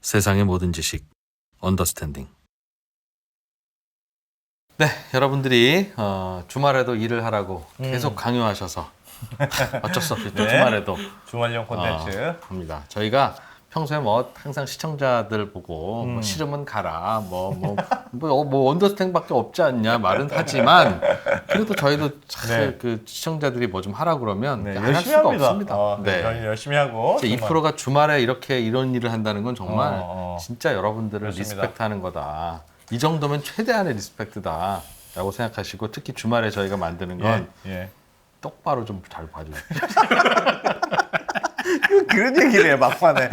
세상의 모든 지식 언더스탠딩. 네, 여러분들이 주말에도 일을 하라고 계속 강요하셔서 어쩔 수 없죠. 네. 주말에도 주말용 콘텐츠. 합니다. 저희가 평소에 뭐 항상 시청자들 보고 뭐 싫으면 가라, 뭐 언더스탠딩밖에 없지 않냐 말은 하지만 그래도 저희도 네. 그 시청자들이 뭐 좀 하라 그러면 네, 안 할 열심히 수가 합니다. 없습니다. 네. 저희는 열심히 하고. 2%가 주말에 이렇게 이런 일을 한다는 건 정말 진짜 여러분들을 그렇습니다. 리스펙트하는 거다. 이 정도면 최대한의 리스펙트다 라고 생각하시고, 특히 주말에 저희가 만드는 건 예. 똑바로 좀 잘 봐주세요. 그런 얘기를 해, 막판에.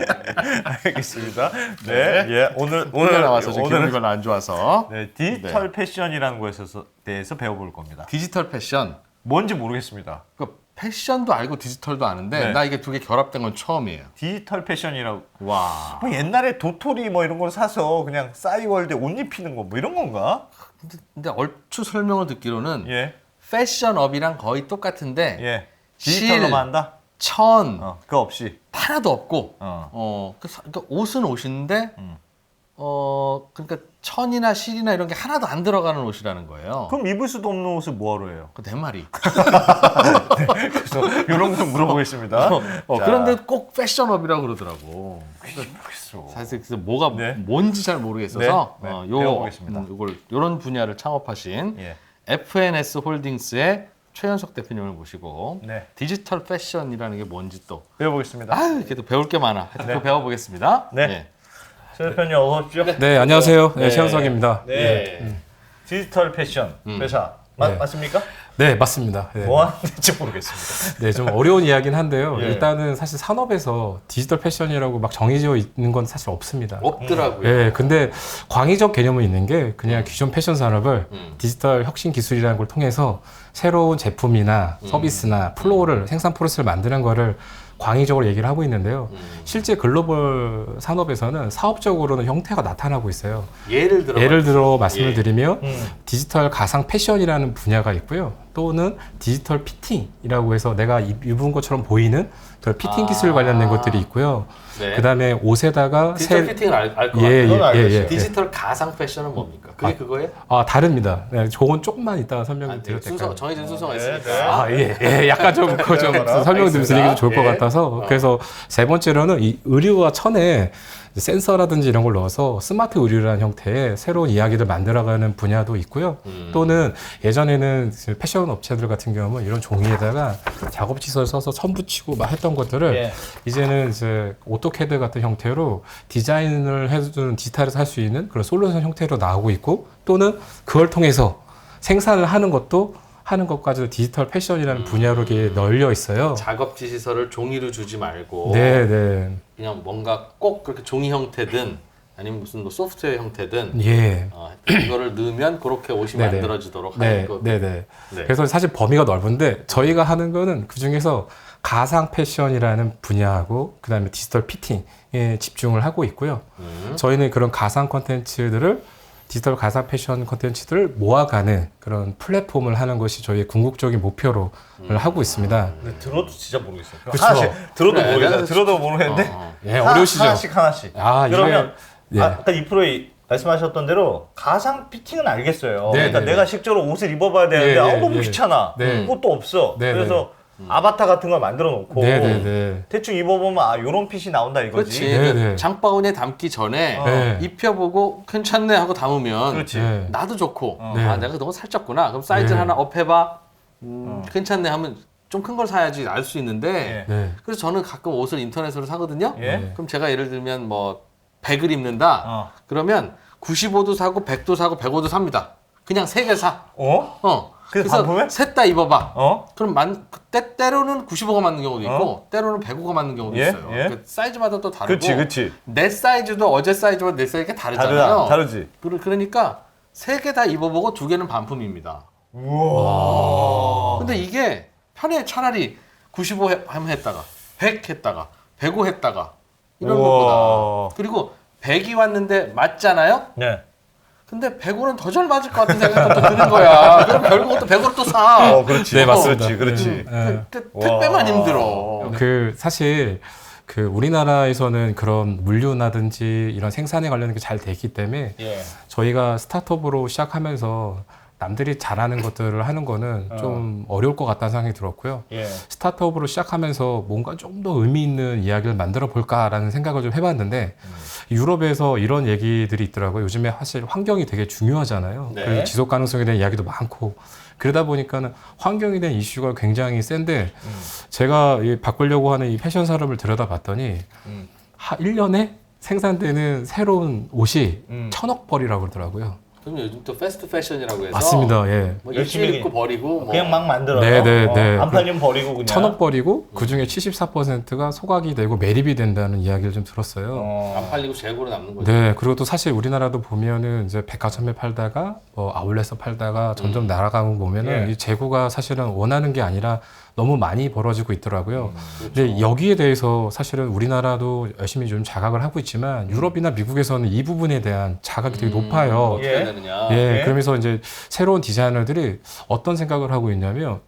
알겠습니다. 네. 예. 오늘 나와서 지금 기분이 오늘은 별로 안 좋아서 네, 디지털 패션이라는 것에 대해서 배워볼 겁니다. 디지털 패션. 뭔지 모르겠습니다. 그 패션도 알고 디지털도 아는데 네. 나 이게 두 개 결합된 건 처음이에요. 디지털 패션이라고. 와. 뭐 옛날에 도토리 뭐 이런 걸 사서 그냥 싸이월드에 옷 입히는 거 뭐 이런 건가? 근데 얼추 설명을 듣기로는 예. 패션업이랑 거의 똑같은데 예. 디지털로만 한다? 천 그거 없이. 하나도 없고 그러니까 옷은 옷인데 그러니까 천이나 실이나 이런 게 하나도 안 들어가는 옷이라는 거예요. 그럼 입을 수도 없는 옷을 뭐하러 해요? 그 내 말이. 그래서 이런 거 좀 물어보겠습니다. 자, 그런데 꼭 패션업이라고 그러더라고. 모르겠어. 사실 그래서 뭐가 네. 뭔지 잘 모르겠어서 네, 네. 배워보겠습니다. 요런 분야를 창업하신 예. FNS 홀딩스의 최현석 대표님을 모시고 네. 디지털 패션이라는 게 뭔지 또 배워보겠습니다. 이렇게 또 배울 게 많아. 하여튼 그거 배워보겠습니다. 네. 예. 최 대표님 어서 오십시오. 네, 안녕하세요. 네, 네. 최현석입니다. 네. 디지털 패션 회사 네. 맞습니까? 네, 맞습니다. 네. 뭐 하는지 모르겠습니다. 네, 좀 어려운 이야기는 한데요. 예. 일단은 사실 산업에서 디지털 패션이라고 막 정해져 있는 건 사실 없습니다. 없더라고요. 네, 근데 광의적 개념은 있는 게 그냥 기존 패션 산업을 디지털 혁신 기술이라는 걸 통해서 새로운 제품이나 서비스나 플로우를 생산 프로세스를 만드는 거를 광의적으로 얘기를 하고 있는데요. 실제 글로벌 산업에서는 사업적으로는 형태가 나타나고 있어요. 예를 들어 말씀을 예. 드리면 디지털 가상 패션이라는 분야가 있고요. 또는 디지털 피팅이라고 해서 내가 입은 것처럼 보이는 그런 피팅 기술 관련된 것들이 있고요. 네. 그다음에 옷에다가 디지털 피팅을 알 것 예, 같아요. 그건 알겠어요. 디지털 가상 패션은 뭡니까? 그게 그거예요? 다릅니다. 네, 저건 조금만 이따가 설명을 드려도 될까요? 순서 정해진 순서가 네, 있으니까. 네. 예, 약간 좀 설명드리면서 드리기도 좋을 것 예. 같아서. 그래서 세 번째로는 이 의류와 천에 센서라든지 이런 걸 넣어서 스마트 의류라는 형태의 새로운 이야기를 만들어가는 분야도 있고요. 또는 예전에는 패션 업체들 같은 경우는 이런 종이에다가 작업지서를 써서 천 붙이고 막 했던 것들을 예. 이제는 이제 오토캐드 같은 형태로 디자인을 해주는 디지털에서 할 수 있는 그런 솔루션 형태로 나오고 있고, 또는 그걸 통해서 생산을 하는 것까지도 디지털 패션이라는 분야로 이렇게 널려 있어요. 작업 지시서를 종이로 주지 말고 네, 네. 그냥 뭔가 꼭 그렇게 종이 형태든 아니면 무슨 뭐 소프트웨어 형태든 예. 이거를 넣으면 그렇게 옷이 네네. 만들어지도록 하는 네, 거. 네, 네. 네. 그래서 사실 범위가 넓은데 저희가 하는 거는 그 중에서 가상 패션이라는 분야하고 그다음에 디지털 피팅에 집중을 하고 있고요. 저희는 그런 가상 콘텐츠들을 디지털 가상 패션 콘텐츠들을 모아가는 그런 플랫폼을 하는 것이 저희의 궁극적인 목표로 하고 있습니다. 근데 들어도 진짜 모르겠어요. 그쵸. 하나씩 들어도 그래, 모르겠어요. 나는 들어도 모르겠는데 예, 어려우시죠? 하나씩. 아, 그러면 이게- 예. 아까 2%에 말씀하셨던 대로 가상 피팅은 알겠어요. 네, 그러니까 네, 내가 네. 실제로 옷을 입어봐야 되는데 예, 예, 너무 예. 귀찮아. 네. 그것도 없어. 네, 그래서 아바타 같은 걸 만들어 놓고 네, 네, 네. 대충 입어보면 요런 핏이 나온다 이거지. 그렇지. 네, 네. 장바구니에 담기 전에 네. 입혀보고 괜찮네 하고 담으면 그렇지. 네. 나도 좋고 네. 내가 너무 살쪘구나. 그럼 사이즈 네. 하나 업해봐. 괜찮네 하면 좀 큰 걸 사야지 알 수 있는데 예. 네. 그래서 저는 가끔 옷을 인터넷으로 사거든요. 예. 그럼 제가 예를 들면 뭐 100을 입는다. 그러면 95도 사고 100도 사고 105도 삽니다. 그냥 3개 사. 그래서 반품해? 셋 다 입어봐. 어? 그럼 때로는 95가 맞는 경우도 있고 때로는 105가 맞는 경우도 예? 있어요. 예? 그러니까 사이즈마다 또 다르고 그치. 내 사이즈도 어제 사이즈와 내 사이즈가 다르잖아요. 다르지. 그러니까 3개 다 입어보고 2개는 반품입니다. 우와. 근데 이게 편해. 차라리 95 했다가 100 했다가 105 했다가 이런 우와. 것보다. 그리고 100이 왔는데 맞잖아요? 네. 근데 105는 더 잘 맞을 것 같은 생각이 또 드는 거야. 그럼 결국은 또 105를 또 사. 그렇지. 네, 맞습니다. 그렇지. 네. 택배만 힘들어. 사실 그 우리나라에서는 그런 물류나든지 이런 생산에 관련된 게 잘 돼 있기 때문에 예. 저희가 스타트업으로 시작하면서 남들이 잘하는 것들을 하는 거는 좀 어려울 것 같다는 생각이 들었고요. 예. 스타트업으로 시작하면서 뭔가 좀 더 의미 있는 이야기를 만들어 볼까라는 생각을 좀 해봤는데 유럽에서 이런 얘기들이 있더라고요. 요즘에 사실 환경이 되게 중요하잖아요. 네. 그리고 지속 가능성에 대한 이야기도 많고 그러다 보니까는 환경에 대한 이슈가 굉장히 센데 제가 이 바꾸려고 하는 이 패션 산업을 들여다봤더니 1년에 생산되는 새로운 옷이 1,000억 벌이라고 그러더라고요. 그럼 요즘 또 패스트 패션이라고 해서 맞습니다. 예. 뭐 열심히 일주일 입고 버리고 뭐 그냥 막 만들어요. 네, 네, 네. 안 팔리면 버리고 그냥. 1,000억 벌이고 그 중에 74%가 소각이 되고 매립이 된다는 이야기를 좀 들었어요. 안 팔리고 재고로 남는 거죠. 네, 그리고 또 사실 우리나라도 보면은 이제 백화점에 팔다가 뭐 아울렛에 팔다가 점점 날아가는 거 보면은 예. 이 재고가 사실은 원하는 게 아니라 너무 많이 벌어지고 있더라고요. 그렇죠. 근데 여기에 대해서 사실은 우리나라도 열심히 좀 자각을 하고 있지만 유럽이나 미국에서는 이 부분에 대한 자각이 되게 높아요. 어떻게 예. 해야 되느냐. 예, 예. 그러면서 이제 새로운 디자이너들이 어떤 생각을 하고 있냐면,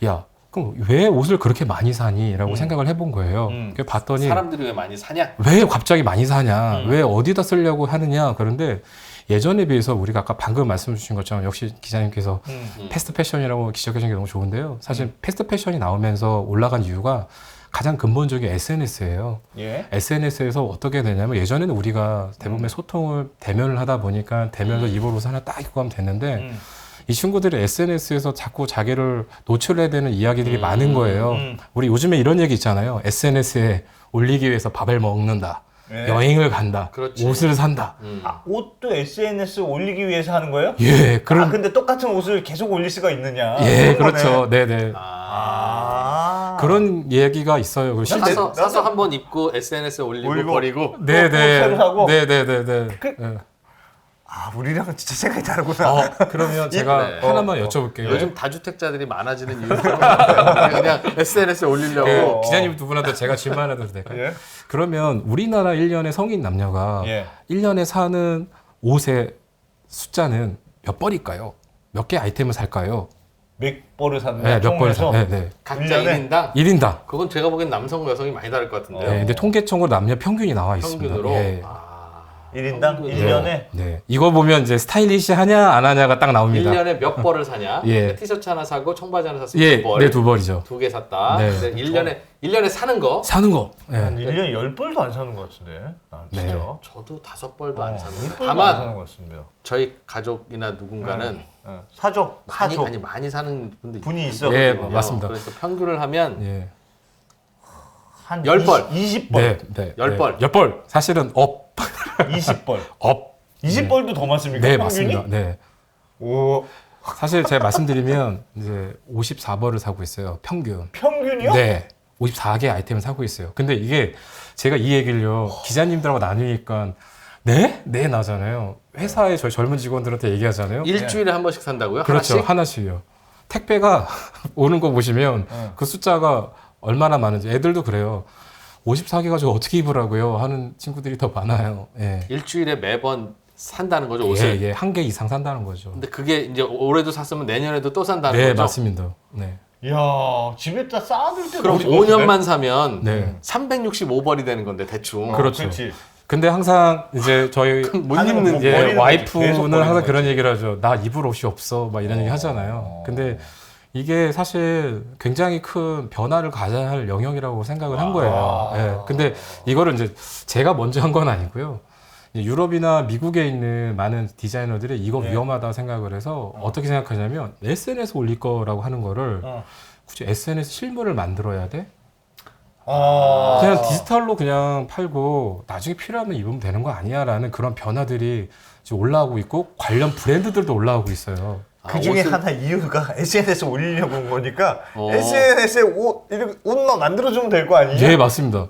야, 그럼 왜 옷을 그렇게 많이 사니? 라고 생각을 해본 거예요. 그래서 봤더니, 사람들이 왜 많이 사냐? 왜 갑자기 많이 사냐? 왜 어디다 쓰려고 하느냐? 그런데 예전에 비해서 우리가 아까 방금 말씀 주신 것처럼 역시 기자님께서 패스트 패션이라고 지적해 주신 게 너무 좋은데요. 사실 패스트 패션이 나오면서 올라간 이유가 가장 근본적인 SNS예요. 예. SNS에서 어떻게 되냐면 예전에는 우리가 대부분의 소통을 대면을 하다 보니까 대면에서 입을 옷 하나 딱 입고 가면 됐는데 이 친구들이 SNS에서 자꾸 자기를 노출해야 되는 이야기들이 많은 거예요. 우리 요즘에 이런 얘기 있잖아요. SNS에 올리기 위해서 밥을 먹는다. 예. 여행을 간다. 그렇지. 옷을 산다. 아, 옷도 SNS 올리기 위해서 하는 거예요? 예, 그럼 근데 똑같은 옷을 계속 올릴 수가 있느냐? 예, 그런 그렇죠. 거네. 네네. 아. 그런 얘기가 있어요. 그 실제 사서 한번 입고 SNS에 올리고 올리고. 버리고. 네네. 새로 하고? 네네네네. 아, 우리랑은 진짜 생각이 다르구나. 그러면 제가 네. 하나만 여쭤볼게요. 요즘 다주택자들이 많아지는 이유가 그냥 SNS에 올리려고. 그 기자님 두 분한테 제가 질문 하나 드려도 될까요? 예. 그러면 우리나라 1년의 성인 남녀가 예. 1년에 사는 옷의 숫자는 몇 벌일까요? 몇 개 아이템을 살까요? 몇 벌을 샀나? 네, 몇 벌을 사. 통해서? 네, 네. 각자 1년에? 1인당? 1인당. 그건 제가 보기엔 남성, 여성이 많이 다를 것 같은데요. 네, 근데 통계청으로 남녀 평균이 나와 있습니다. 평균으로. 예. 1인당? 평균으로. 1년에? 네. 이거 보면 이제 스타일리시하냐 안 하냐가 딱 나옵니다. 1년에 몇 벌을 사냐? 예. 티셔츠 하나 사고 청바지 하나 샀으면 예, 2벌. 네, 2벌이죠. 2개 샀다. 네. 근데 1년에 사는 거 사는 거. 예. 한 1년에 10벌도 안 사는 것 같은데. 아, 진짜. 네. 저도 5벌도 안 샀는데. 10벌도 안 다만 사는 것 같습니다. 저희 가족이나 누군가는 사죠. 사죠. 많이 사는 분도 분이 있어. 예, 있거든요. 맞습니다. 그래서 평균을 하면 예. 한 10벌. 20벌. 네, 네. 10벌. 네. 10벌. 사실은 업. 20벌. 업. 20벌도 더 많습니까? 네, 평균이? 맞습니다. 네. 오, 사실 제가 말씀드리면 이제 54벌을 사고 있어요. 평균. 평균이요? 네. 54개 아이템을 사고 있어요. 근데 이게 제가 이 얘기를요. 기자님들하고 나누니까 네? 네 나잖아요. 회사에 저희 젊은 직원들한테 얘기하잖아요. 일주일에 한 번씩 산다고요? 그렇죠. 하나씩? 하나씩요. 택배가 오는 거 보시면 그 숫자가 얼마나 많은지 애들도 그래요. 54개 가지고 어떻게 입으라고요? 하는 친구들이 더 많아요. 예. 일주일에 매번 산다는 거죠, 예, 옷을. 예. 한 개 이상 산다는 거죠. 근데 그게 이제 올해도 샀으면 내년에도 또 산다는 네, 거죠. 맞습니다. 네. 이야, 집에다 쌓아둘 때 그럼 5년만 사면 네. 365벌이 되는 건데 대충. 그렇죠. 그렇지. 근데 항상 이제 저희 못 하는 입는 거 게 버리는 예, 거지. 계속 와이프는 버리는 항상 거지. 그런 얘기를 하죠. 나 입을 옷이 없어. 막 이런 얘기 하잖아요. 근데 이게 사실 굉장히 큰 변화를 가져야 할 영역이라고 생각을 한 거예요. 예. 근데 이거를 이제 제가 먼저 한 건 아니고요. 이제 유럽이나 미국에 있는 많은 디자이너들이 이거 네. 위험하다 생각을 해서 어떻게 생각하냐면 SNS 올릴 거라고 하는 거를 굳이 SNS 실물을 만들어야 돼? 아, 그냥 디지털로 그냥 팔고 나중에 필요하면 입으면 되는 거 아니야? 라는 그런 변화들이 지금 올라오고 있고 관련 브랜드들도 올라오고 있어요. 그 중에 옷을- 하나 이유가 SNS 에 올리려고 온 거니까 어. SNS에 옷만 만들어주면 될 거 아니에요? 예, 맞습니다.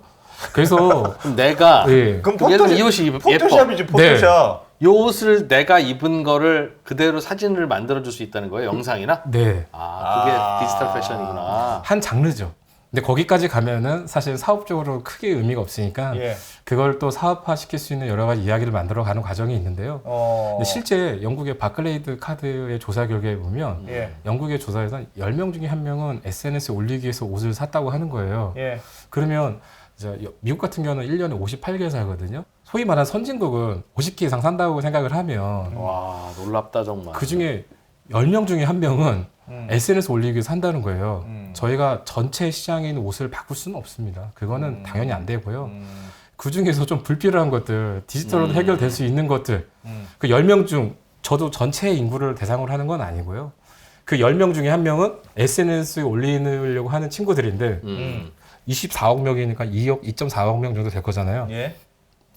그래서 그럼 내가 예. 그럼 예를 들면 이 옷이 예뻐. 포토샵이지 포토샵. 이 옷을 내가 입은 거를 그대로 사진을 만들어 줄 수 있다는 거예요, 영상이나? 네. 그게 아. 디지털 패션이구나. 한 장르죠. 근데 거기까지 가면은 사실 사업적으로 크게 의미가 없으니까 예. 그걸 또 사업화 시킬 수 있는 여러 가지 이야기를 만들어 가는 과정이 있는데요. 근데 실제 영국의 바클레이드 카드의 조사 결과에 보면 예. 영국의 조사에서 10명 중에 1명은 SNS에 올리기 위해서 옷을 샀다고 하는 거예요. 예. 그러면 이제 미국 같은 경우는 1년에 58개 살거든요. 소위 말하는 선진국은 50개 이상 산다고 생각을 하면 와 놀랍다 정말. 그 중에 10명 중에 한 명은 SNS 올리기 위해서 산다는 거예요. 저희가 전체 시장에 있는 옷을 바꿀 수는 없습니다. 그거는 당연히 안 되고요. 그 중에서 좀 불필요한 것들, 디지털로 해결될 수 있는 것들, 그 10명 중 저도 전체 인구를 대상으로 하는 건 아니고요. 그 10명 중에 한 명은 SNS에 올리려고 하는 친구들인데 24억 명이니까 2.4억 명 정도 될 거잖아요. 예.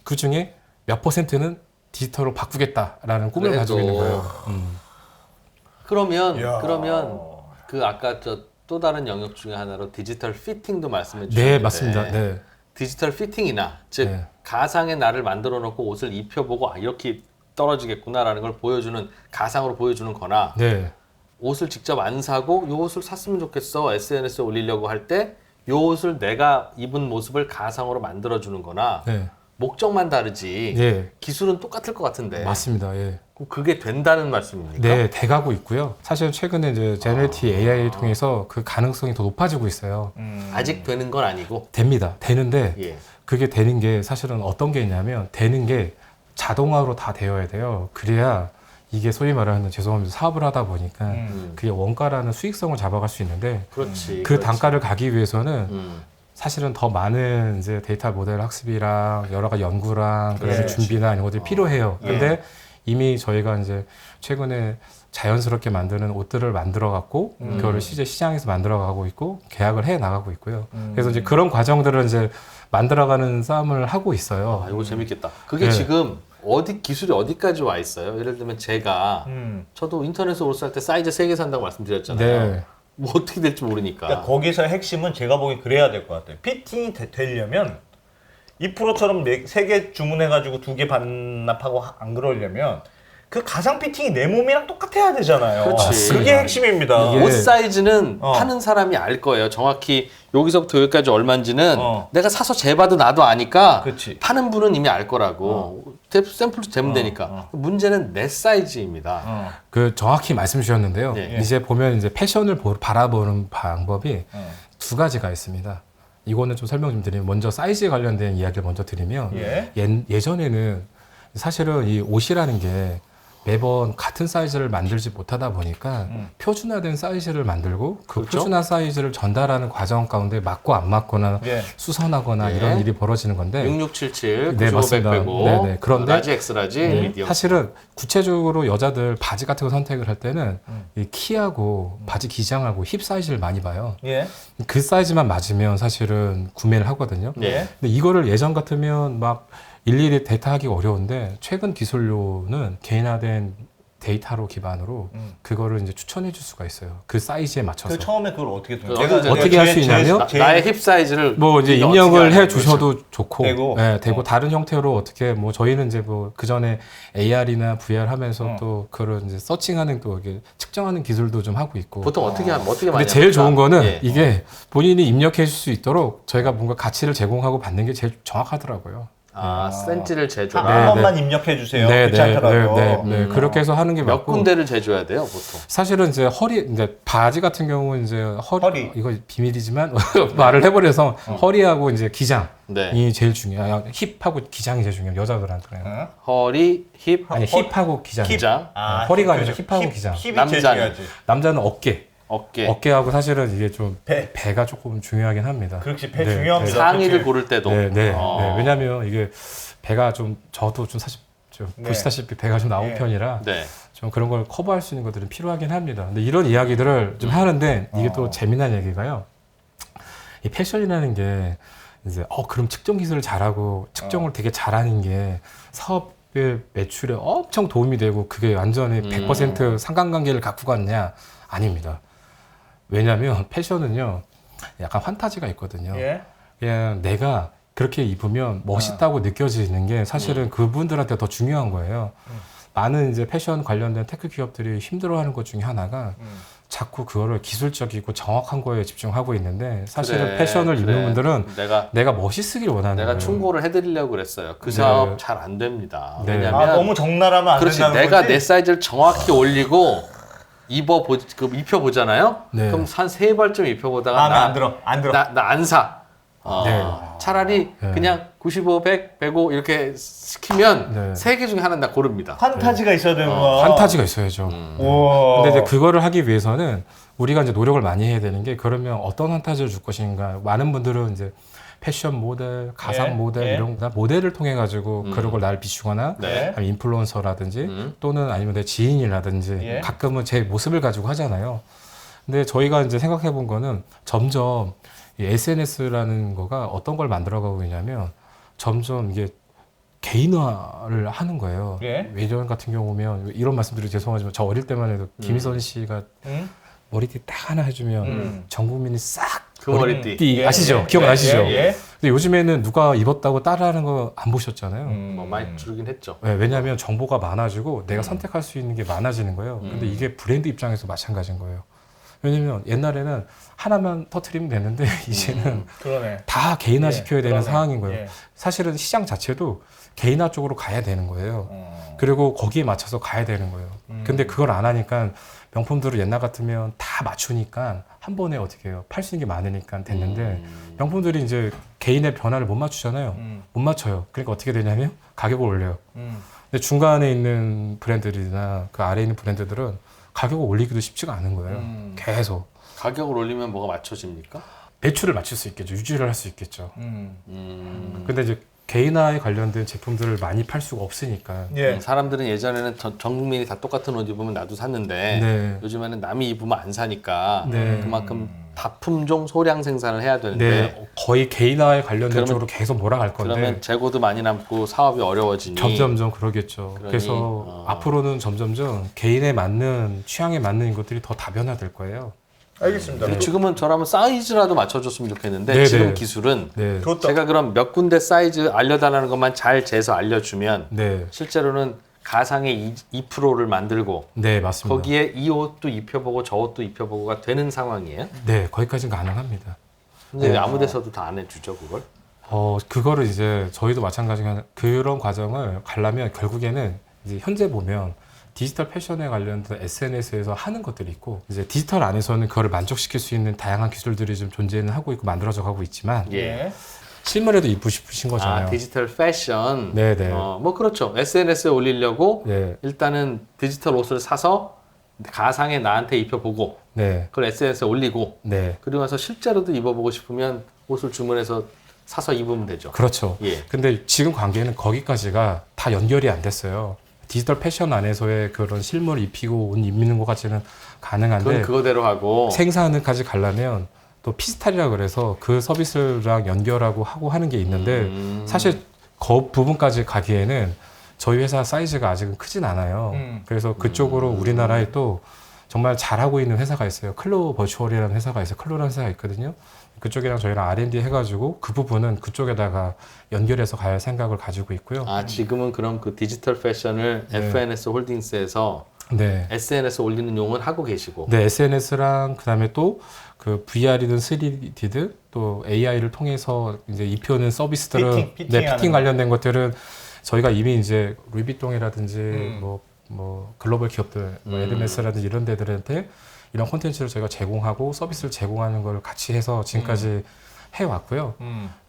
그 중에 몇 %는 디지털로 바꾸겠다라는 꿈을 그래도. 가지고 있는 거예요. 그러면 이야. 그러면 그 아까 저 또 다른 영역 중에 하나로 디지털 피팅도 말씀해 주셨는데. 네, 맞습니다. 네. 디지털 피팅이나 즉 네. 가상의 나를 만들어 놓고 옷을 입혀보고 아, 이렇게 떨어지겠구나라는 걸 보여주는 가상으로 보여주는 거나 네. 옷을 직접 안 사고 이 옷을 샀으면 좋겠어 SNS에 올리려고 할 때 이 옷을 내가 입은 모습을 가상으로 만들어 주는 거나 네. 목적만 다르지 예. 기술은 똑같을 것 같은데 맞습니다. 예. 그럼 그게 된다는 말씀입니까? 네, 돼가고 있고요. 사실 최근에 이제 제너레이티브 AI를 통해서 그 가능성이 더 높아지고 있어요. 아직 되는 건 아니고 됩니다. 되는데 예. 그게 되는 게 사실은 어떤 게 있냐면 되는 게 자동화로 다 되어야 돼요. 그래야 이게 소위 말하는 죄송합니다. 사업을 하다 보니까 그게 원가라는 수익성을 잡아갈 수 있는데 그렇지 그 그렇지. 단가를 가기 위해서는 음. 사실은 더 많은 이제 데이터 모델 학습이랑 여러 가지 연구랑 그런 그렇지. 준비나 이런 것들이 필요해요. 예. 근데 이미 저희가 이제 최근에 자연스럽게 만드는 옷들을 만들어 갖고 그거를 실제 시장에서 만들어 가고 있고 계약을 해 나가고 있고요. 그래서 이제 그런 과정들을 이제 만들어가는 싸움을 하고 있어요. 아 이거 재밌겠다. 그게 네. 지금 기술이 어디까지 와 있어요? 예를 들면 제가 저도 인터넷으로 옷 살 때 사이즈 3개 산다고 말씀드렸잖아요. 네. 뭐 어떻게 될지 모르니까. 그러니까 거기서 핵심은 제가 보기엔 그래야 될 것 같아요. 피팅이 되려면 2%처럼 3개 주문해가지고 2개 반납하고 안 그러려면 그 가상 피팅이 내 몸이랑 똑같아야 되잖아요. 그렇지. 그게 핵심입니다. 이게- 옷 사이즈는 어. 파는 사람이 알 거예요. 정확히 여기서부터 여기까지 얼마인지는 어. 내가 사서 재봐도 나도 아니까 그치. 파는 분은 이미 알 거라고. 샘플로 재면 되니까. 문제는 내 사이즈입니다. 그 정확히 말씀 주셨는데요. 네. 이제 보면 이제 패션을 바라보는 방법이 두 가지가 있습니다. 이거는 좀 설명 좀 드리면 먼저 사이즈에 관련된 이야기를 먼저 드리면 예. 예전에는 사실은 이 옷이라는 게 매번 같은 사이즈를 만들지 못하다 보니까 표준화된 사이즈를 만들고 그 그렇죠? 표준화 사이즈를 전달하는 과정 가운데 맞고 안 맞거나 예. 수선하거나 예. 이런 일이 벌어지는 건데 6677, 네, 95, 맞습니다. 100 빼고 네, 네. 그런데 라지, 엑스라지, 네, 미디엄. 사실은 구체적으로 여자들 바지 같은 거 선택을 할 때는 이 키하고 바지 기장하고 힙 사이즈를 많이 봐요. 예. 그 사이즈만 맞으면 사실은 구매를 하거든요. 네. 근데 이거를 예전 같으면 막 일일이 데이터하기가 어려운데 최근 기술로는 개인화된 데이터로 기반으로 그거를 이제 추천해 줄 수가 있어요. 그 사이즈에 맞춰서. 그 처음에 그걸 어떻게 좀 어떻게 할 수 있냐면 나의 힙 사이즈를 뭐 이제 네가 입력을 어떻게 해 하냐는 주셔도 좋고, 되고. 네, 되고 다른 형태로 어떻게 뭐 저희는 이제 뭐 그 전에 AR이나 VR 하면서 또 그런 이제 서칭하는 또 이게 측정하는 기술도 좀 하고 있고. 보통 어떻게 많이 근데 합니까? 제일 좋은 거는 예. 이게 본인이 입력해 줄 수 있도록 저희가 뭔가 가치를 제공하고 받는 게 제일 정확하더라고요. 센치를 한 재줘라. 네, 번만 입력해 주세요. 네, 귀찮더라도. 네. 그렇게 해서 하는 게 몇 맞고. 군데를 재줘야 돼요, 보통. 사실은 이제 이제 바지 같은 경우는 이제 허리. 이거 비밀이지만 말을 해버려서 허리하고 이제 기장이 네. 제일 중요해요. 힙하고 기장이 제일 중요해요. 여자들한테는. 응? 허리, 힙, 아니 힙하고 기장. 기장, 허리가 아니라 그죠. 힙하고 기장. 힙이 남자는. 제일 중요하지. 남자는 어깨. 어깨. 어깨하고 사실은 이게 좀 배. 배가 조금 중요하긴 합니다. 그렇지, 배 네, 중요합니다. 상의를 그치. 고를 때도. 네. 어. 왜냐하면 이게 배가 좀 저도 좀 사실 좀 네. 보시다시피 배가 좀 나온 네. 편이라 네. 좀 그런 걸 커버할 수 있는 것들은 필요하긴 합니다. 근데 이런 이야기들을 좀 하는데 이게 또 재미난 얘기가요. 이 패션이라는 게 이제 그럼 측정 기술을 잘하고 측정을 되게 잘하는 게 사업의 매출에 엄청 도움이 되고 그게 완전히 100% 상관관계를 갖고 갔냐? 아닙니다. 왜냐하면 패션은요 약간 판타지가 있거든요. 예. 그냥 내가 그렇게 입으면 멋있다고 느껴지는 게 사실은 그분들한테 더 중요한 거예요. 많은 이제 패션 관련된 테크 기업들이 힘들어하는 것 중에 하나가 자꾸 그거를 기술적이고 정확한 거에 집중하고 있는데 사실은 그래, 패션을 입는 그래. 분들은 내가 내가 멋있으길 원하는 내가 거예요. 충고를 해드리려고 그랬어요. 그 네. 사업 잘 안 됩니다. 네. 왜냐면 너무 적나라하면 안 그렇지. 된다는 내가 거지? 내 사이즈를 정확히 올리고 입혀보잖아요? 네. 그럼 한 3벌쯤 입혀보다가 마음에 안 들어. 안 들어. 나 안 사. 차라리 네. 그냥 95, 100, 105 이렇게 시키면 네. 세 개 중에 하나는 다 고릅니다. 판타지가 있어야 되는 거야. 판타지가 있어야죠. 우와. 근데 이제 그거를 하기 위해서는 우리가 이제 노력을 많이 해야 되는 게 그러면 어떤 판타지를 줄 것인가. 많은 분들은 이제 패션 모델, 가상 예, 모델 예. 이런 거 모델을 통해 가지고 그런 걸 날 비추거나 네. 아니면 인플루언서라든지 또는 아니면 내 지인이라든지 예. 가끔은 제 모습을 가지고 하잖아요. 근데 저희가 이제 생각해 본 거는 점점 이 SNS라는 거가 어떤 걸 만들어가고 있냐면 점점 이게 개인화를 하는 거예요. 예. 예전 같은 경우면 이런 말씀드리기 죄송하지만 저 어릴 때만 해도 김희선 씨가 응? 머리띠 딱 하나 해주면 전 국민이 싹 그 머리띠. 띠 예, 아시죠? 예, 기억나시죠? 예, 예. 근데 요즘에는 누가 입었다고 따라하는 거 안 보셨잖아요. 뭐 많이 줄긴 했죠. 네, 왜냐하면 정보가 많아지고 내가 선택할 수 있는 게 많아지는 거예요. 근데 이게 브랜드 입장에서 마찬가지인 거예요. 왜냐면 옛날에는 하나만 터트리면 되는데 이제는 그러네. 다 개인화 예, 시켜야 되는 그러네. 상황인 거예요. 예. 사실은 시장 자체도 개인화 쪽으로 가야 되는 거예요. 그리고 거기에 맞춰서 가야 되는 거예요. 근데 그걸 안 하니까 명품들을 옛날 같으면 다 맞추니까 한 번에 어떻게 해요? 팔 수 있는 게 많으니까 됐는데 명품들이 이제 개인의 변화를 못 맞추잖아요. 못 맞춰요. 그러니까 어떻게 되냐면 가격을 올려요. 근데 중간에 있는 브랜드들이나 그 아래에 있는 브랜드들은 가격을 올리기도 쉽지가 않은 거예요. 계속. 가격을 올리면 뭐가 맞춰집니까? 매출을 맞출 수 있겠죠. 유지를 할 수 있겠죠. 음. 근데 이제 개인화에 관련된 제품들을 많이 팔 수가 없으니까. 예. 사람들은 예전에는 전 국민이 다 똑같은 옷 입으면 나도 샀는데 네. 요즘에는 남이 입으면 안 사니까 네. 그만큼 다품종 소량 생산을 해야 되는데 네, 거의 개인화에 관련된 그러면- 쪽으로 계속 몰아갈 건데 그러면 재고도 많이 남고 사업이 어려워지니 점점점 그러겠죠. 그러니, 그래서 앞으로는 점점점 개인에 맞는 취향에 맞는 것들이 더 다변화될 거예요. 알겠습니다. 근데 지금은 저라면 사이즈라도 맞춰줬으면 좋겠는데 네네. 지금 기술은 네, 그것도 제가 그럼 몇 군데 사이즈 알려달라는 것만 잘 재서 알려주면 네, 실제로는 가상의 2%를 만들고 네 맞습니다. 거기에 이 옷도 입혀보고 저 옷도 입혀보고가 되는 상황이에요. 네, 거기까지는 가능합니다. 근데 왜 아무 데서도 다 안 해주죠 그걸? 그거를 이제 저희도 마찬가지가 그런 과정을 가려면 결국에는 이제 현재 보면 디지털 패션에 관련된 SNS에서 하는 것들이 있고 이제 디지털 안에서는 그거를 만족시킬 수 있는 다양한 기술들이 좀 존재는 하고 있고 만들어져 가고 있지만 예. 실물에도 입고 싶으신 거잖아요. 디지털 패션. 네네. 뭐 그렇죠. SNS에 올리려고 네, 일단은 디지털 옷을 사서 가상의 나한테 입혀보고 네, 그걸 SNS에 올리고 네, 그리고 나서 실제로도 입어보고 싶으면 옷을 주문해서 사서 입으면 되죠. 그렇죠. 예. 근데 지금 관계는 거기까지가 다 연결이 안 됐어요. 디지털 패션 안에서의 그런 실물을 입히고 옷 입는 것까지는 가능한데 그건 그거대로 하고 생산까지 가려면 또 피스탈이라 그래서 그 서비스랑 연결하고 하고 하는 게 있는데 사실 그 부분까지 가기에는 저희 회사 사이즈가 아직은 크진 않아요. 그래서 그쪽으로 우리나라에 또 정말 잘하고 있는 회사가 있어요. 클로 버추얼이라는 회사가 있어요. 클로라는 회사가 있거든요. 그쪽이랑 저희랑 R&D 해가지고 그 부분은 그쪽에다가 연결해서 갈 생각을 가지고 있고요. 지금은 그럼 그 디지털 패션을 네. FNS 홀딩스에서 네. SNS 올리는 용은 하고 계시고 네, SNS랑 그다음에 또 그 VR이든 3D든 또 AI를 통해서 이제 입혀오는 서비스들은 피팅 네, 하는 피팅 거. 관련된 것들은 저희가 이미 이제 루이비통이라든지 뭐 글로벌 기업들, 뭐 에르메스라든지 이런 데들한테 이런 콘텐츠를 저희가 제공하고 서비스를 제공하는 걸 같이 해서 지금까지 해왔고요.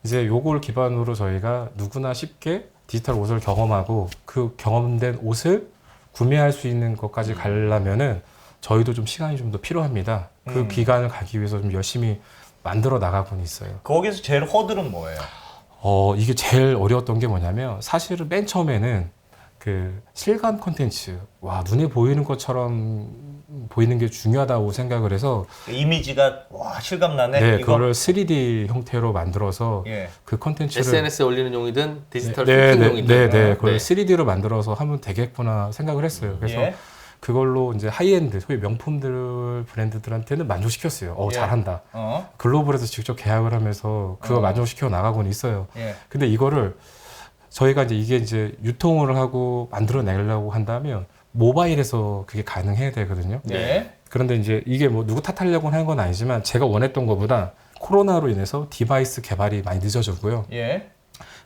이제 요걸 기반으로 저희가 누구나 쉽게 디지털 옷을 경험하고 그 경험된 옷을 구매할 수 있는 것까지 가려면은 저희도 좀 시간이 좀 더 필요합니다. 그 기간을 가기 위해서 좀 열심히 만들어 나가고는 있어요. 거기서 제일 허들은 뭐예요? 이게 제일 어려웠던 게 뭐냐면 사실은 맨 처음에는 그 실감 콘텐츠, 와 눈에 보이는 것처럼 보이는 게 중요하다고 생각을 해서 이미지가 와 실감나네. 네, 이거. 그거를 3D 형태로 만들어서 예. 그 콘텐츠를 SNS에 올리는 용이든 디지털 네, 피팅 네, 용이든 네, 그걸 3D로 만들어서 하면 되겠구나 생각을 했어요. 그래서 예. 그걸로 이제 하이엔드, 소위 명품들 브랜드들한테는 만족시켰어요. 예. 잘한다. 어. 글로벌에서 직접 계약을 하면서 그거 만족시켜 나가고는 있어요. 예. 근데 이거를 저희가 이제 이게 유통을 하고 만들어내려고 한다면 모바일에서 그게 가능해야 되거든요. 예. 그런데 이제 이게 뭐 누구 탓하려고 하는 건 아니지만 제가 원했던 것보다 코로나로 인해서 디바이스 개발이 많이 늦어졌고요. 예.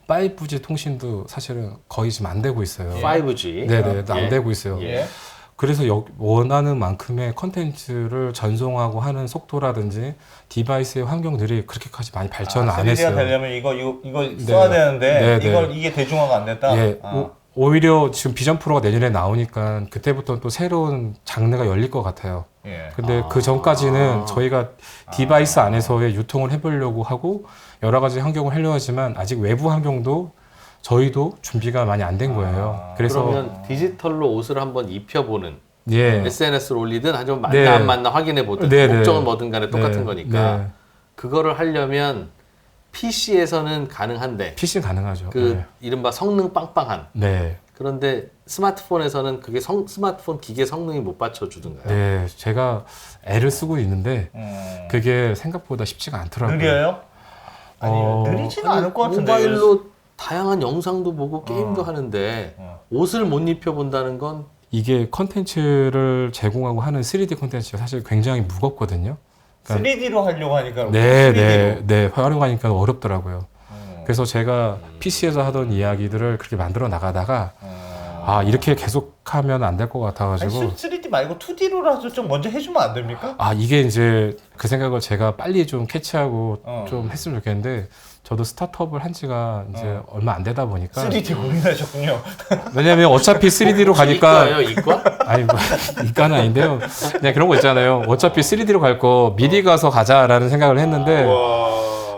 5G 통신도 사실은 거의 지금 안 되고 있어요. 5G. 네네, 안 예. 되고 있어요. 예. 그래서 원하는 만큼의 컨텐츠를 전송하고 하는 속도라든지 디바이스의 환경들이 그렇게까지 많이 발전을 안 3D가 했어요. 되려면 이거 써야 되는데 네. 이게 대중화가 안 됐다. 예, 오히려 지금 비전 프로가 내년에 나오니까 그때부터 또 새로운 장르가 열릴 것 같아요. 예. 근데 그 전까지는 저희가 디바이스 안에서의 유통을 해보려고 하고 여러 가지 환경을 하려고 하지만 아직 외부 환경도 저희도 준비가 많이 안 된 거예요. 그래서 그러면 디지털로 옷을 한번 입혀보는 예, SNS를 올리든 아니면 맞나 네. 안 맞나 확인해보든 네, 네. 목적은 뭐든 간에 똑같은 네, 거니까 네. 그거를 하려면 PC에서는 가능한데 PC는 가능하죠. 그 이른바 성능 빵빵한 네. 그런데 스마트폰에서는 그게 스마트폰 기계 성능이 못 받쳐주던가요? 네, 제가 애를 쓰고 있는데 그게 생각보다 쉽지가 않더라고요. 느려요? 아니 느리지는 않을 것 같은데. 모바일로 다양한 영상도 보고 게임도 하는데 옷을 못 입혀본다는 건 이게 컨텐츠를 제공하고 하는 3D 컨텐츠가 사실 굉장히 무겁거든요. 3D로 하려고 하니까 네, 3D로. 네, 활용하니까 어렵더라고요. 그래서 제가 PC에서 하던 이야기들을 그렇게 만들어 나가다가 이렇게 계속하면 안 될 것 같아가지고 아니, 3D 말고 2D로라도 좀 먼저 해주면 안 됩니까? 이게 이제 그 생각을 제가 빨리 좀 캐치하고 좀 했으면 좋겠는데 저도 스타트업을 한 지가 이제 얼마 안 되다 보니까 3D 고민하셨군요. 왜냐면 어차피 3D로 가니까 이과예요, 이과? 아니 뭐 이과는 아닌데요. 그냥 그런 거 있잖아요. 어차피 3D로 갈 거 미리 가서 가자라는 생각을 했는데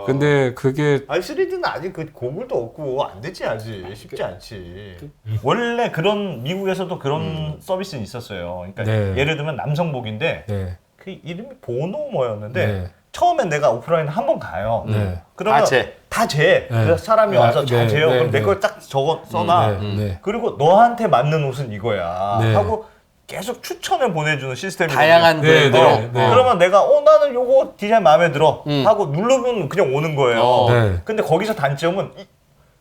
근데 그게 아니 3D는 아직 그 고글도 없고 안 되지 아직 쉽지 않지. 원래 그런 미국에서도 그런 서비스는 있었어요. 그러니까 네. 예를 들면 남성복인데 네. 그 이름이 보노 뭐였는데 네. 처음엔 내가 오프라인 한 번 가요. 네. 그러면 다 재. 네. 그 사람이 와서 다 네. 재요. 네. 그럼 내 네. 걸 딱 적어 써놔. 네. 그리고 너한테 맞는 옷은 이거야. 네. 하고 계속 추천을 보내주는 시스템이거든요. 다양한 네, 브랜드로 네, 네. 그러면 내가 나는 요거 디자인 마음에 들어 하고 누르면 그냥 오는 거예요. 네. 근데 거기서 단점은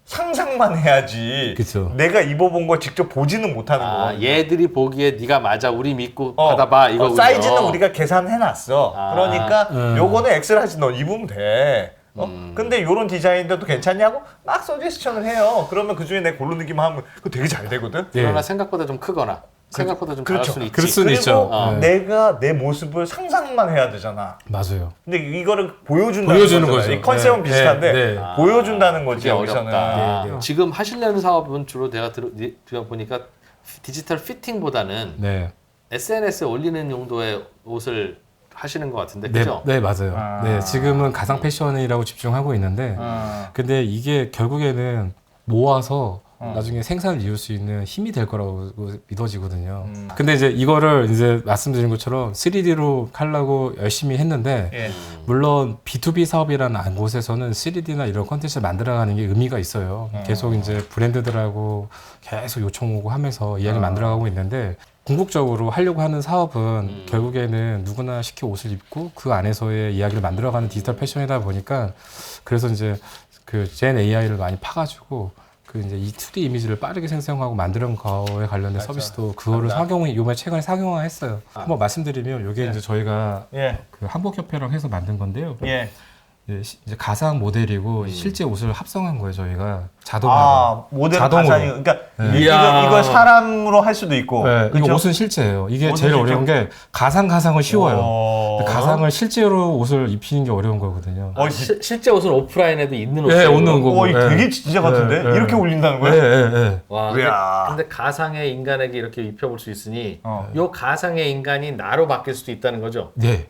상상만 해야지. 그쵸. 내가 입어본 걸 직접 보지는 못하는 거거든요. 얘들이 보기에 네가 맞아 우리 믿고 받아봐 이거군요. 사이즈는 우리가 계산해놨어. 그러니까 음. 요거는 엑스라지 너 입으면 돼. 근데 요런 디자인들도 괜찮냐고 막 서제스션을 해요. 그러면 그 중에 내가 고르는 기만 하면 그거 되게 잘 되거든. 그러나 생각보다 좀 크거나 생각보다 좀 작을 그렇죠. 수는 있지. 그럴 수는 그리고 있죠. 내가 내 모습을 상상만 해야 되잖아. 맞아요. 근데 이거를 보여준다는 보여주는 거잖아요. 거죠. 이 컨셉은 네, 비슷한데 네, 네. 보여준다는 거지 그게 여기서는. 어렵다. 네. 지금 하시려는 사업은 주로 내가 들어보니까 디지털 피팅보다는 네. SNS에 올리는 용도의 옷을 하시는 것 같은데 네, 그죠? 네, 맞아요. 네, 지금은 가상 패션이라고 집중하고 있는데 근데 이게 결국에는 모아서 나중에 생산을 이룰 수 있는 힘이 될 거라고 믿어지거든요. 근데 이제 이거를 이제 말씀드린 것처럼 3D로 하려고 열심히 했는데 예. 물론 B2B 사업이라는 곳에서는 3D나 이런 컨텐츠를 만들어가는 게 의미가 있어요. 계속 이제 브랜드들하고 계속 요청 오고 하면서 이야기 만들어가고 있는데 궁극적으로 하려고 하는 사업은 결국에는 누구나 쉽게 옷을 입고 그 안에서의 이야기를 만들어가는 디지털 패션이다 보니까 그래서 이제 그 젠 AI를 많이 파가지고 그 이제 이 2D 이미지를 빠르게 생성하고 만드는 거에 관련된 서비스도 그거를 이번에 최근에 상용화했어요. 한번 말씀드리면 이게 이제 저희가 예. 그 한국협회랑 해서 만든 건데요. 예. 이제 가상 모델이고 실제 옷을 합성한 거예요 저희가 자동으로. 모델 자동으로. 가상이 그러니까 네. 이걸 사람으로 할 수도 있고. 네, 그쵸? 이거 옷은 실제예요. 이게 옷은 제일 실제? 어려운 게 가상은 쉬워요. 근데 어. 가상을 실제로 옷을 입히는 게 어려운 거거든요. 실제 옷은 오프라인에도 있는 옷이에요. 네, 없는 거고. 이거 되게 진짜 같은데 네, 네. 이렇게 올린다는 거야? 네, 네. 와, 이야. 근데 가상의 인간에게 이렇게 입혀볼 수 있으니 어. 요 가상의 인간이 나로 바뀔 수도 있다는 거죠. 네.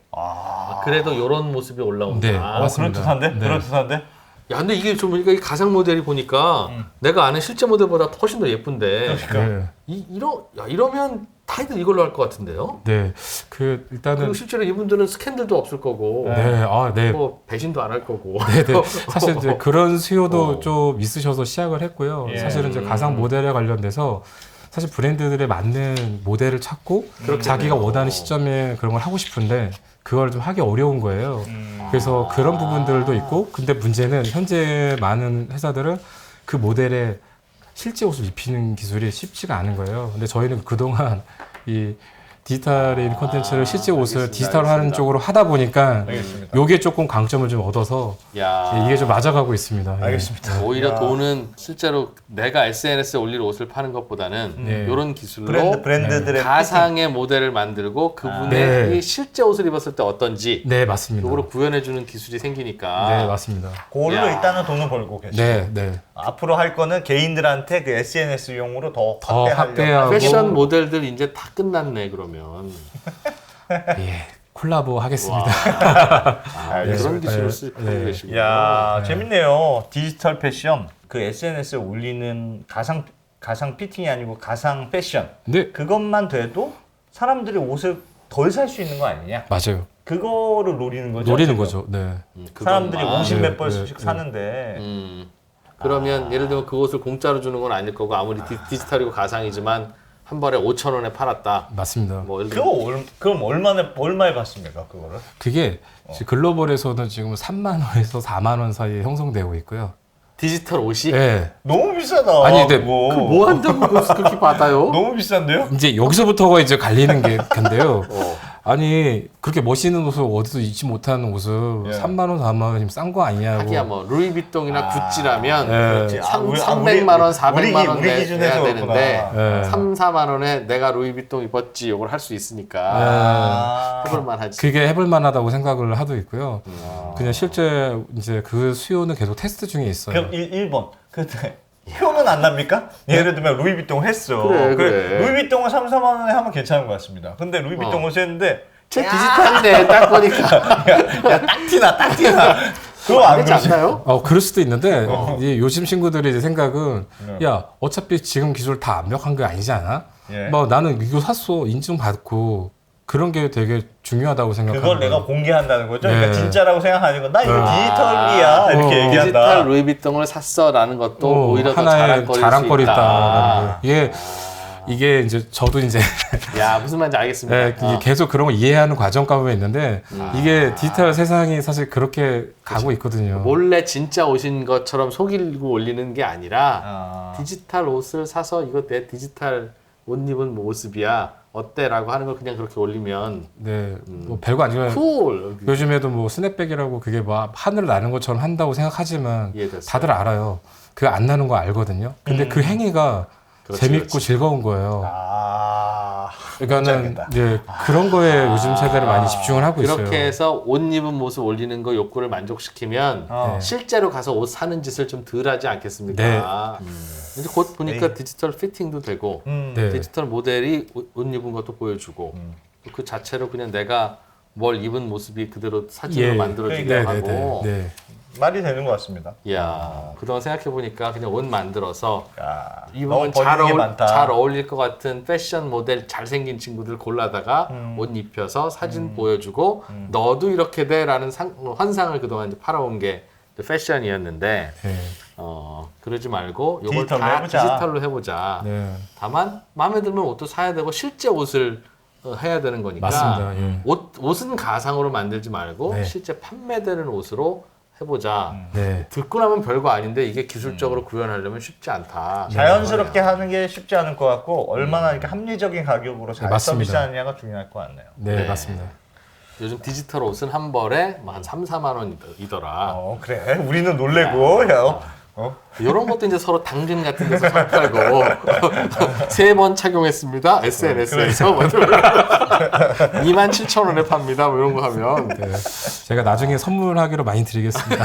그래도 이런 모습이 올라온다. 네, 아, 맞습니다. 그렇듯한데? 네. 그렇듯한데? 야, 근데 이게 좀 보니까 이 가상 모델이 보니까 내가 아는 실제 모델보다 훨씬 더 예쁜데 네. 이러면 다들 이걸로 할 것 같은데요? 네. 그 일단은 그리고 실제로 이분들은 스캔들도 없을 거고 네. 네. 뭐 배신도 안 할 거고. 네. 사실 이제 그런 수요도 어. 좀 있으셔서 시작을 했고요. 예. 사실은 이제 가상 모델에 관련돼서 사실 브랜드들에 맞는 모델을 찾고 그렇겠네요. 자기가 원하는 시점에 그런 걸 하고 싶은데 그걸 좀 하기 어려운 거예요. 그래서 그런 부분들도 있고 근데 문제는 현재 많은 회사들은 그 모델에 실제 옷을 입히는 기술이 쉽지가 않은 거예요. 근데 저희는 그동안 이 디지털인 콘텐츠를 실제 옷을 알겠습니다. 디지털하는 알겠습니다. 쪽으로 하다 보니까 알겠습니다. 요게 조금 강점을 좀 얻어서 야. 이게 좀 맞아가고 있습니다. 예. 알겠습니다. 오히려 야. 돈은 실제로 내가 SNS에 올릴 옷을 파는 것보다는 네. 이런 기술로 브랜드들의 가상의 모델을 만들고 그분의 네. 이 실제 옷을 입었을 때 어떤지 네, 맞습니다. 이거를 구현해주는 기술이 생기니까 네, 맞습니다. 그걸로 야. 일단은 돈을 벌고 계시고 네, 네. 앞으로 할 거는 개인들한테 그 SNS용으로 더 더 확대하려고. 확대하고. 패션 모델들 이제 다 끝났네 그러면. 예, 콜라보 하겠습니다. 아, 그런 알겠습니다. 기술을 네. 쓰고 네. 계시군요. 야, 네. 재밌네요. 디지털 패션. 그 SNS에 올리는 가상 피팅이 아니고 가상 패션. 네, 그것만 돼도 사람들이 옷을 덜 살 수 있는 거 아니냐? 맞아요. 그거를 노리는 거죠. 노리는 지금. 거죠. 네. 사람들이 그것만. 50 네, 몇 벌씩 네, 사는데 그러면 예를 들면 그 옷을 공짜로 주는 건 아닐 거고 아무리 디지털이고 가상이지만 한 벌에 5,000원에 팔았다. 맞습니다. 뭐 예를 그거 들면 그럼 얼마에 받습니까? 그거를? 그게 글로벌에서는 지금 3만 원에서 4만 원 사이에 형성되고 있고요. 디지털 옷이 네. 너무 비싸다. 아니, 근데 그거. 뭐 한다고 그것을 그렇게 받아요? 너무 비싼데요? 이제 여기서부터가 이제 갈리는 게 근데요. 어. 아니 그렇게 멋있는 옷을 어디서 입지 못하는 옷을 예. 3만 원, 4만 원이면 싼 거 아니냐고. 하기야 뭐 루이비통이나 구찌라면 네. 그렇지. 300만 원, 400만 원 우리 내야 기준에서 되는데 네. 3, 4만 원에 내가 루이비통 입었지 이걸 할 수 있으니까 아. 해볼만 하지. 그게 해볼 만하다고 생각을 하도 있고요. 음. 그냥 실제 이제 그 수요는 계속 테스트 중에 있어요. 그럼 1번. 근데 효는 안 납니까? 예를 들면 루이비통을 했어. 그래. 루이비통을 3, 4만 원에 하면 괜찮은 것 같습니다. 근데 루이비통을 했는데 제 비슷한데 딱 보니까 딱 티나. 그거 안 되지 그러지? 않나요? 그럴 수도 있는데 이제 요즘 친구들이 이제 생각은 네. 야 어차피 지금 기술 다 완벽한 게 아니지 않아? 예. 뭐 나는 이거 샀어 인증받고 그런 게 되게 중요하다고 생각하는 그걸 내가 거예요. 공개한다는 거죠? 네. 그러니까 진짜라고 생각하는 건 나 이거 아. 디지털이야 이렇게 얘기한다. 디지털 루이비통을 샀어라는 것도 오히려 더 하나의 자랑거리일 수 있다. 이게 이제 저도 이제 야 무슨 말인지 알겠습니다. 네, 이게 계속 그런 걸 이해하는 과정 가운데 있는데 이게 디지털 세상이 사실 그렇게 가고 있거든요. 몰래 진짜 옷인 것처럼 속이고 올리는 게 아니라 아. 디지털 옷을 사서 이거 내 디지털 옷 입은 모습이야 어때라고 하는 걸 그냥 그렇게 올리면 네, 뭐 별거 아니지만 쿨 요즘에도 뭐 스냅백이라고 그게 뭐 하늘 나는 것처럼 한다고 생각하지만 이해됐어요. 다들 알아요. 그거 안 나는 거 알거든요. 근데 그 행위가 그렇지, 재밌고 그렇지. 즐거운 거예요. 아. 그러니까는 알겠다. 이제 그런 거에 요즘 세대를 많이 집중을 하고 있어요. 그렇게 해서 옷 입은 모습 올리는 거 욕구를 만족시키면 어. 실제로 가서 옷 사는 짓을 좀 덜 하지 않겠습니까? 네. 이제 곧 보니까 네. 디지털 피팅도 되고 네. 디지털 모델이 옷 입은 것도 보여주고 그 자체로 그냥 내가 뭘 입은 모습이 그대로 사진으로 예. 만들어지기도 네, 네, 하고 네. 말이 되는 것 같습니다. 이야 그동안 생각해보니까 그냥 옷 만들어서 야, 입으면 너무 버리는 게 많다. 잘 어울릴 것 같은 패션 모델 잘생긴 친구들 골라다가 옷 입혀서 사진 보여주고 너도 이렇게 돼라는 환상을 그동안 이제 팔아온 게 이제 패션이었는데 네. 그러지 말고 이걸 디지털로 다 해보자. 디지털로 해보자. 네. 다만 마음에 들면 옷도 사야 되고 실제 옷을 해야 되는 거니까 맞습니다. 예. 옷은 가상으로 만들지 말고 네. 실제 판매되는 옷으로 해보자. 네. 듣고 나면 별거 아닌데 이게 기술적으로 구현하려면 쉽지 않다. 자연스럽게 하는 게 쉽지 않을 것 같고 얼마나 이렇게 합리적인 가격으로 잘 맞습니다. 서비스하느냐가 중요할 것 같네요. 네, 네. 맞습니다. 요즘 디지털 옷은 한 벌에 뭐 한 3, 4만 원이더라. 그래. 우리는 놀래고 야. 이런 것도 이제 서로 당근 같은 데서 사 팔고 3번 착용했습니다. SNS에서 27,000원에 팝니다. 뭐 이런 거 하면 네. 제가 나중에 선물하기로 많이 드리겠습니다.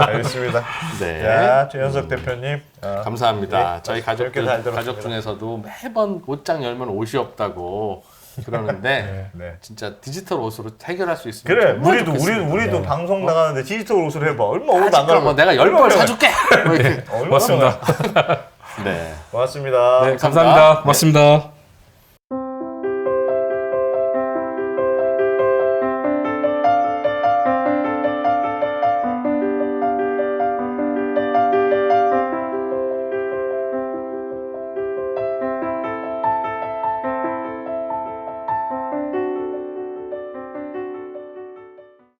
알겠습니다. 네. 야, 최현석 대표님. 감사합니다. 네. 저희 재밌게 잘 들었습니다. 가족 중에서도 매번 옷장 열면 옷이 없다고 그러는데 네. 진짜 디지털 옷으로 해결할 수 있으면 그래. 정말 우리도 좋겠습니다. 방송 나가는데 디지털 옷을 해봐. 얼마 옷 안 아직도 가고. 뭐 내가 10벌 사줄게. 뭐 이렇게. 얼마나 고맙습니다. 네. 고맙습니다. 네, 감사합니다. 고맙습니다.